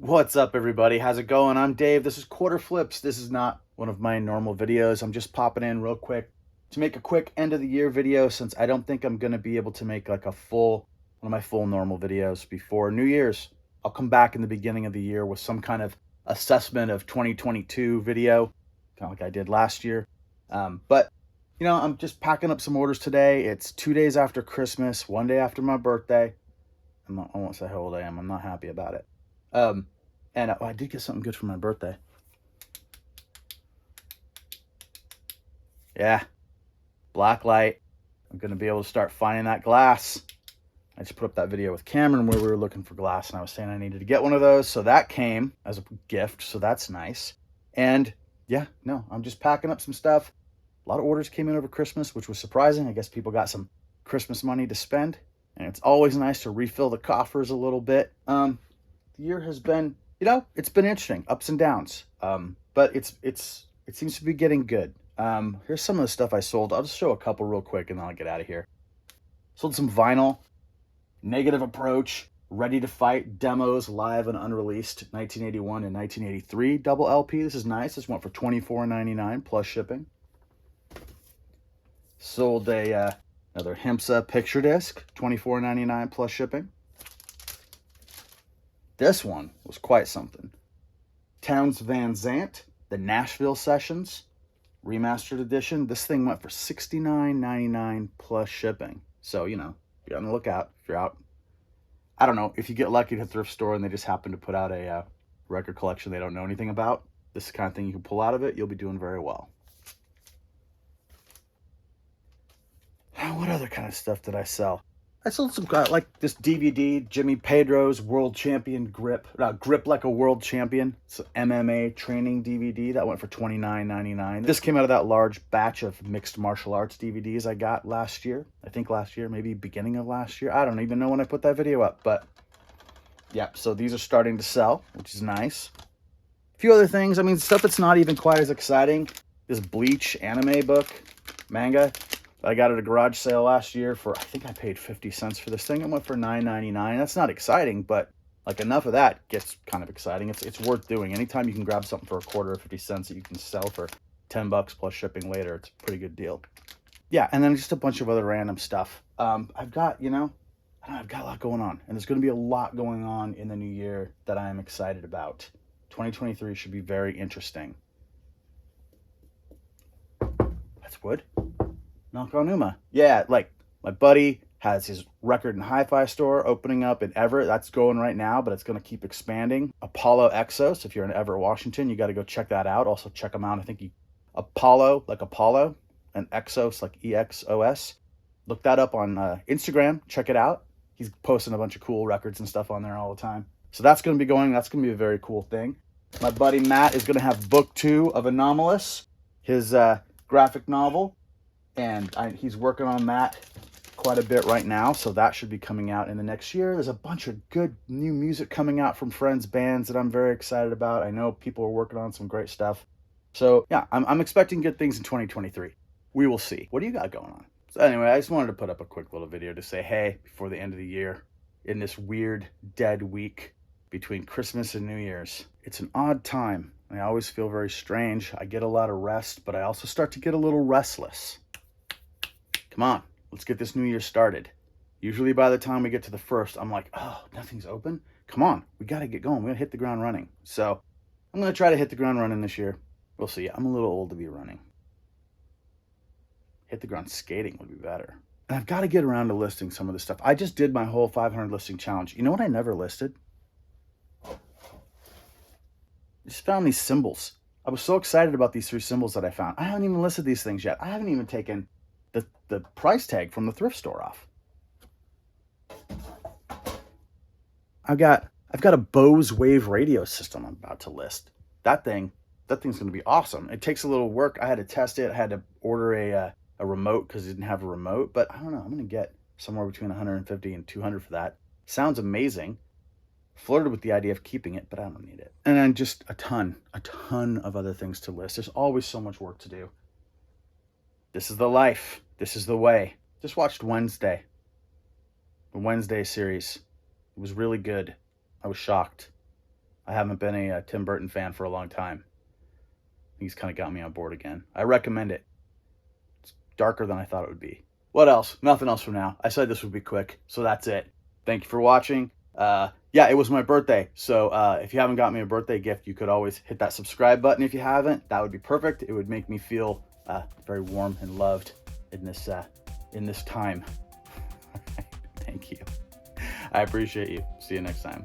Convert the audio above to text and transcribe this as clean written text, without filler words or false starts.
What's up, everybody? How's it going? I'm Dave. This is Quarter Flips. This is not one of my normal videos. I'm just popping in real quick to make a quick end of the year video, since I don't think I'm going to be able to make like one of my full normal videos before New Year's. I'll come back in the beginning of the year with some kind of assessment of 2022 video, kind of like I did last year. But I'm just packing up some orders today. It's 2 days after Christmas, 1 day after my birthday. I won't say how old I am. I'm not happy about it. And I did get something good for my birthday. Yeah, black light. I'm going to be able to start finding that glass. I just put up that video with Cameron where we were looking for glass, and I was saying I needed to get one of those. So that came as a gift, so that's nice. And yeah, no, I'm just packing up some stuff. A lot of orders came in over Christmas, which was surprising. I guess people got some Christmas money to spend, and it's always nice to refill the coffers a little bit. The year has been, it's been interesting, ups and downs. But it seems to be getting good. Here's some of the stuff I sold. I'll just show a couple real quick and then I'll get out of here. Sold some vinyl, Negative Approach, Ready to Fight demos, live and unreleased, 1981 and 1983 double LP. This is nice. This went for $24.99 plus shipping. Sold another HERKKA picture disc, $24.99 plus shipping. This one was quite something. Townes Van Zandt, the Nashville Sessions, remastered edition. This thing went for $69.99 plus shipping. So, be on the lookout if you're out. I don't know, if you get lucky at a thrift store and they just happen to put out a record collection they don't know anything about, this is the kind of thing you can pull out of it. You'll be doing very well. What other kind of stuff did I sell? I sold some, like this DVD, Jimmy Pedro's World Champion Grip. Grip Like a World Champion. It's an MMA training DVD. That went for $29.99. This came out of that large batch of mixed martial arts DVDs I got last year. I think last year, maybe beginning of last year. I don't even know when I put that video up. But, yeah, so these are starting to sell, which is nice. A few other things. Stuff that's not even quite as exciting. This Bleach anime book, manga. I got at a garage sale last year for, I think I paid 50 cents for this thing. It went for $9.99. That's not exciting, but like enough of that gets kind of exciting. It's worth doing. Anytime you can grab something for a quarter or 50 cents that you can sell for 10 bucks plus shipping later, it's a pretty good deal. Yeah, and then just a bunch of other random stuff. I've got, I've got a lot going on, and there's going to be a lot going on in the new year that I am excited about. 2023 should be very interesting. That's wood. Numa. Yeah, like my buddy has his record and hi-fi store opening up in Everett. That's going right now, but it's going to keep expanding. Apollo Exos, if you're in Everett, Washington, you got to go check that out. Also check them out. I think Apollo, like Apollo, and Exos, like EXOS. Look that up on Instagram. Check it out. He's posting a bunch of cool records and stuff on there all the time. So that's going to be going. That's going to be a very cool thing. My buddy Matt is going to have book 2 of Anomalous, his graphic novel. And he's working on that quite a bit right now, so that should be coming out in the next year. There's a bunch of good new music coming out from friends, bands that I'm very excited about. I know people are working on some great stuff. So, yeah, I'm expecting good things in 2023. We will see. What do you got going on? So anyway, I just wanted to put up a quick little video to say, hey, before the end of the year, in this weird, dead week between Christmas and New Year's, it's an odd time. I always feel very strange. I get a lot of rest, but I also start to get a little restless. Come on, let's get this new year started. Usually by the time we get to the 1st, I'm like, oh, nothing's open? Come on, we got to get going. We got to hit the ground running. So I'm going to try to hit the ground running this year. We'll see. I'm a little old to be running. Hit the ground skating would be better. And I've got to get around to listing some of this stuff. I just did my whole 500 listing challenge. You know what I never listed? I just found these symbols. I was so excited about these 3 symbols that I found. I haven't even listed these things yet. I haven't even taken the price tag from the thrift store off. I've got a Bose Wave radio system I'm about to list. That thing's going to be awesome. It takes a little work. I had to test it. I had to order a remote because it didn't have a remote, but I don't know. I'm going to get somewhere between 150 and 200 for that. Sounds amazing. Flirted with the idea of keeping it, but I don't need it. And then just a ton of other things to list. There's always so much work to do. This is the life. This is the way. Just watched Wednesday. The Wednesday series. It was really good. I was shocked. I haven't been a Tim Burton fan for a long time. He's kind of got me on board again. I recommend it. It's darker than I thought it would be. What else? Nothing else for now. I said this would be quick, so that's it. Thank you for watching. Yeah, it was my birthday, so if you haven't got me a birthday gift, you could always hit that subscribe button if you haven't. That would be perfect. It would make me feel very warm and loved in this time. Thank you. I appreciate you. See you next time.